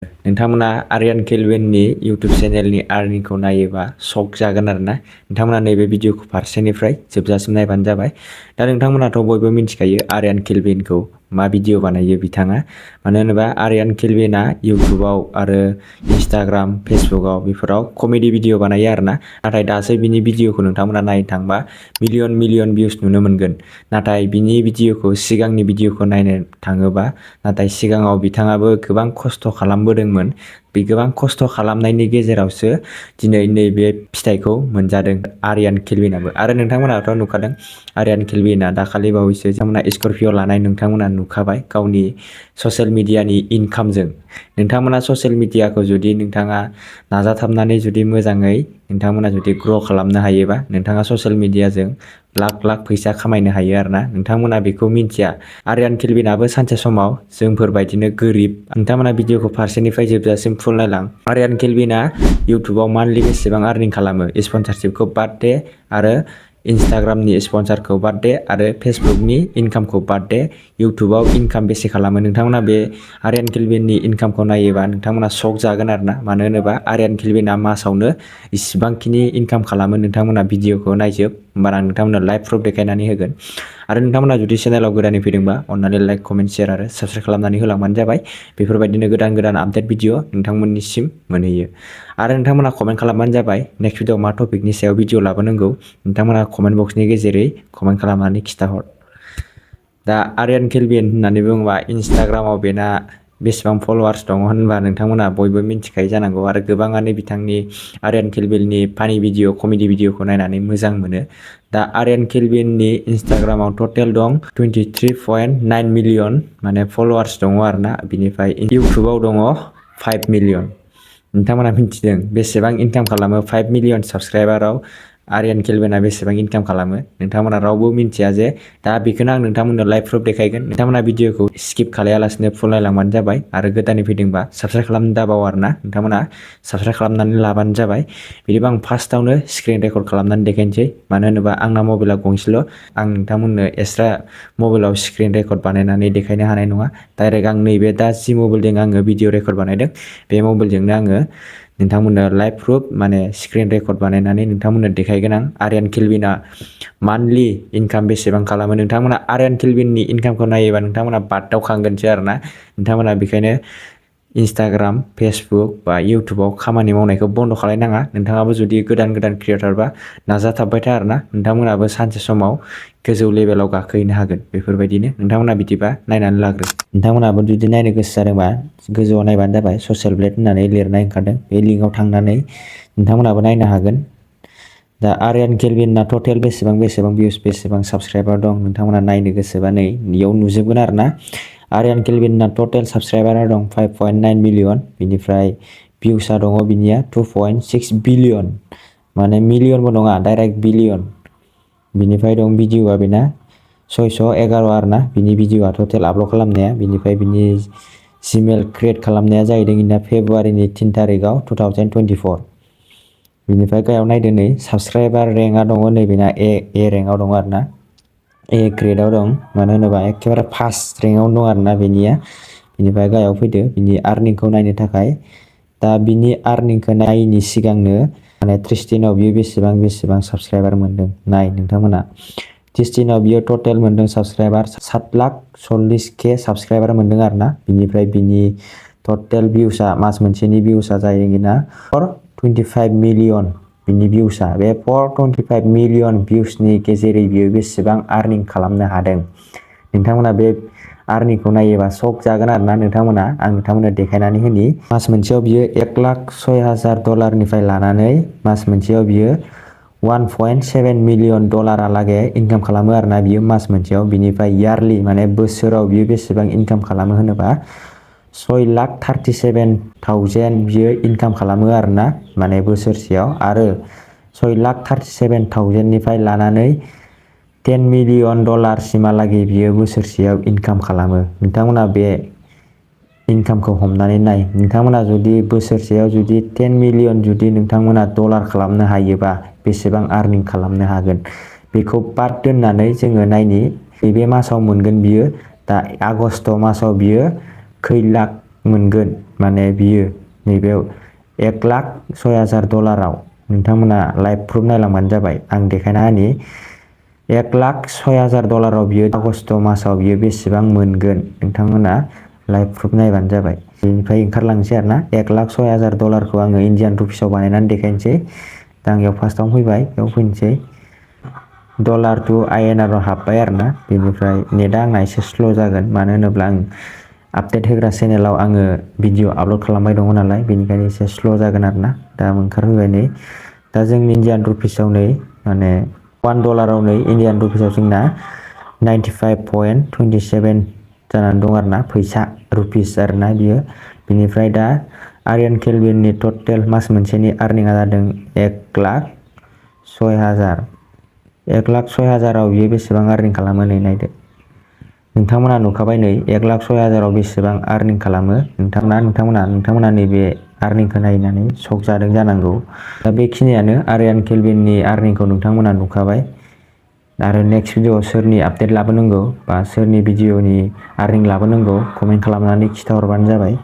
नोंथांमोना आर्यान केल्विननि इउटुब चेनेलनि आर्निंखौ नायोबा शक जागोन आरोना। नोंथांमोना नैबे भिडिअखौ फारसेनिफ्राय जोबजासिम नायबानो जाबाय। दा नोंथांमोनाथ' बयबो मिथिखायो आर्यान केल्विनखौ मा भिडिअ बानायो बिथाङा। मानो होनोबा आर्यान केल्विना इउटुबाव आरो इन्स्टाग्राम फेसबुकआव बेफोराव कमेडि भिडिअ बानायो आरोना। नाथाय दासो बिनि भिडिअखौ नोंथांमोना नायनो थांबा मिलियन भिउस नुनो मोनगोन। नाथाय बिनि भिडिअखौ सिगांनि भिडिअखौ नायनो थाङोबा नाथाय सिगाङाव बिथाङाबो गोबां खस्थ' खालामबोदोंमोन। बे गोबां खस्थ' खालामनायनि गेजेरावसो दिनै नैबे फिथाइखौ मोनजादों आर्यान केल्विनाबो। आरो नोंथांमोनाथ' नुखादों आर्यान केल्विना दाखालि बावैसो बिथांमोना स्करपिअ लानाय नोंथांमोना नुखाबाय गावनि ससियेल मिडियानि इनकामजों। नोंथांमोना ससियेल मिडियाखौ जुदि नोंथाङा नाजाथाबनानै जुदि मोजाङै नोंथांमोना जुदि ग्र' खालामनो हायोबा नोंथाङा ससियेल मिडियाजों लाख फैसा खामायनो हायो आरोना। नोंथांमोना बेखौ मिन्थिया। आर्यान केल्विनाबो सानसे समाव जोंफोरबायदिनो गोरिब। नोंथांमोना भिडिअखौ फारसेनिफ्राय जोबजासिम फुल नायलां। आर्यान केल्विना इउटुबाव मान्थलि बेसेबां आर्निं खालामो स्पन्सारशिपखौ बाद दे आरो इन्स्टाग्रामनि स्पन्सारखौ बाद दे आरो फेसबुकनि इनकामखौ बाद दे। इउटुबाव इनकाम बेसे खालामो नोंथांमोना बे आर्यान केल्विननि इनकामखौ नायोबा नोंथांमोना शक जागोन आरोना। मानो होनोबा आर्यान केल्विना मासावनो इसिबांखिनि इनकाम खालामो। नोंथांमोना भिडिअखौ नायजोब होमबाना नोंथांमोना लाइभ प्रुफ देखायनानै होगोन। आरो नोंथांमोना जुदि चेनेलाव गोदानै फैदोंबा अन्नानै लाइक कमेन्ट शेयार आरो साबस्क्राइब खालामनानै होलांबानो जाबाय। बेफोरबायदिनो गोदान आपडेट भिडिअ नोंथांमोननिसिम मोनहैयो। आरो नोंथांमोना कमेन्ट खालामबानो जाबाय नेक्स्ट भिडिअ मा टपिकनि सायाव भिडिअ लाबोनांगौ नोंथांमोना कमेन्ट बक्सनि गेजेरै कमेन्ट खालामनानै खिथाहर। दा आर्यान केल्विन होननानै बुङोबा इन्स्टाग्रामाव बेना बेसेबां फल'वार्स दङ होनबा नोंथांमोना बयबो मिथिखायो जानांगौ। आरो गोबाङानो बिथांनि आर्यान केल्विननि फानि भिडिअ कमेडि भिडिअखौ नायनानै मोजां मोनो। दा आर्यान केल्विननि इन्स्टाग्रामाव टटेल दं 23.9 मिलियन माने फल'वार्स दङ आरोना। बिनिफ्राय इउटुबाव दङ 5 मिलियन। नोंथांमोना मिथिदों बेसेबां इनकाम खालामो 5 मिलियन साबस्क्राइबाराव आर्यान केल्विना बेसेबां इनकाम खालामो नोंथांमोना रावबो मिथिया जे। दा बेखौनो आं नोंथांमोननो लाइभ प्रुफ देखायगोन। नोंथांमोना भिडिअखौ स्किप खालायालासिनो फुल नायलांबानो जाबाय। आरो गोदानै फैदोंबा साबस्क्राइब खालामनो दाबाव आरोना। नोंथांमोना साबस्क्राइब खालामनानै लाबानो जाबाय। बिदिबा आं फार्स्टआवनो स्क्रिन रेकर्ड खालामनानै देखायनोसै। मानो होनोबा आंना मबाइला गंसेल'। आं नोंथांमोननो एक्सट्रा मबाइलाव स्क्रिन रेकर्ड बानायनानै देखायनो हानाय नङा। डाइरेक्ट आं नैबे दा जि मबाइलजों आङो भिडिअ रेकर्ड बानायदों बे मबाइलजोंनो आङो नोंथांमोननो लाइभ प्रुफ माने स्क्रिन रेकर्ड बानायनानै नोंथांमोननो देखायगोन आं। आर्यान केल्विना मान्थलि इनकाम बेसेबां खालामो नोंथांमोना आर्यान केल्विननि इनकामखौ नायोबा नोंथांमोना बाददावखांगोनसो आरोना। नोंथांमोना बेखायनो इन्स्टाग्राम फेसबुक बा इउटुबाव खामानि मावनायखौ बन्द' खालायनाङा। नोंथाङाबो जुदि गोदान क्रिएटरबा नाजाथाबबाय था आरोना। नोंथांमोनाबो सानसे समाव गोजौ लेभेलाव गाखोहैनो हागोन। बेफोरबायदिनो नोंथांमोना बिदिबा नायनानै लाग्रो। नोंथांमोनाबो जुदि नायनो गोसो जादोंबा गोजौआव नायबानो जाबाय ससियेल ब्लेड होननानै लिरनाय ओंखारदों बे लिंकआव थांनानै नोंथांमोनाबो नायनो हागोन। दा आर्यान केल्विनना टटेल बेसेबां भिउस बेसेबां साबस्क्राइबार दं नोंथांमोना नायनो गोसोबा नै बेयाव नुजोबगोन आरोना। आर्यान केल्विनना टटेल साबस्क्राइबारा दं 5.9 मिलियन। बिनिफ्राय भिउसआ दङ बिनिया 2.6 बिलियन माने मिलियनबो नङा डाइरेक्ट बिलियन। बिनिफ्राय दं भिडिअआ बेना 611 आरोना बिनि भिडिअआ टटेल आपल'ड खालामनाया। बिनिफ्राय बिनि जिमेल क्रिएट खालामनाया जाहैदों इना फेब्रुवारिनि 3 तारिखआव 2024। बिनिफ्राय गाहायाव नायदो नै साबस्क्राइबार रेंकआ दङ नैबेना ए रेंकआव दङ आरोना। ए ग्रेडआव दं मानो होनोबा एखेबारे फार्स्ट रेंकआवनो दं आरोना बेनिया। बिनिफ्राय गाहायाव फैदो बिनि आर्निंखौ नायनो थाखाय। दा बिनि आर्निंखौ नायिनि सिगांनो माने 30 दिनाव बियो बेसेबां साबस्क्राइबार मोनदों नाय नोंथांमोना। 30 दिनाव बियो टटेल मोनदों साबस्क्राइबार 7,40,000 साबस्क्राइबार मोनदों आरोना। बिनिफ्राय बिनि टटेल भिउसआ मास मोनसेनि भिउसआ जाहैदों बिना 425 मिलियन। बिनि भिउसआ बे 425 मिलियन भिउसनि गेजेरै बियो बेसेबां आर्निं खालामनो हादों नोंथांमोना बे आर्निंखौ नायोबा शक जागोन आरोना। नोंथांमोना आं नोंथांमोननो देखायनानै होनि मास मोनसेयाव बियो $1,06,000 लानानै मास मोनसेयाव बियो $1.7 मिलियन लागै इनकाम खालामो आरोना बियो मास मोनसेयाव। बिनिफ्राय इयारलि माने बोसोराव बियो बेसेबां इनकाम खालामो होनोबा 6,37,000 बियो इनकाम खालामो आरोना माने बोसोरसेयाव। आरो 6,37,000 निफ्राय लानानै $10 मिलियन सिमहालागै बियो बोसोरसेयाव इनकाम खालामो। नोंथांमोना बे इनकामखौ हमनानै नाय। नोंथांमोना जुदि बोसोरसेयाव जुदि 10 मिलियन जुदि नोंथांमोना डलार खालामनो हायोबा बेसेबां आर्निं खालामनो हागोन बेखौ बाद दोननानै जोङो नायनि बे मासाव मोनगोन बियो। दा आगष्ट मासाव बियो खै लाख मोनगोन माने बियो नैबेयाव 1,06,000 नोंथांमोना लाइभ प्रुफ नायलांबानो जाबाय। आं देखायना होनि 1,06,000 बियो आगस्ट मासाव बियो बेसेबां मोनगोन नोंथांमोना लाइभ प्रुफ नायबानो जाबाय। बेनिफ्राय ओंखारलांसै आरोना 1,06,000 आङो इन्डियान रुपिसाव बानायनानै देखायनोसै। दा आं बेयाव फार्स्टआवनो फैबाय, बेयाव फैनोसै डलार टु INR हाबबाय आरोना। बेनिफ्राय नेटआ आंना एसे स्ल' जागोन, मानो होनोब्ला आं आपडेट होग्रा चेनेलाव आङो भिडिअ आपल'ड खालामबाय दङ नालाय, बेनिखायनो एसे स्ल' जागोन आरोना। दा ओंखारहोबाय नै। दा जोंनि इन्डियान रुपिसाव नै माने $1 नै इन्डियान रुपिसाव जोंना 95.27 जानानै दं आरोना, फैसा रुपिस आरोना बियो। बिनिफ्राय दा आर्यान केलभिननि टटेल मास मोनसेनि आर्निंआ जादों 1,06,000। 1,06,000 बियो बेसेबां आर्निं खालामो नै नायदो। नोंथांमोना नुखाबाय नै 1,06,000 बेसेबां आर्निं खालामो। नोंथांमोना नैबे आर्निंखौ नायनानै शक जादों जानांगौ। दा बेखिनियानो आर्यान केलभिननि आर्निंखौ नोंथांमोना नुखाबाय। आरो नेक्स्ट भिडिअआव सोरनि आपडेट लाबोनांगौ बा सोरनि भिडिअनि आर्निं लाबोनांगौ कमेन्ट खालामनानै खिथाहरबानो जाबाय।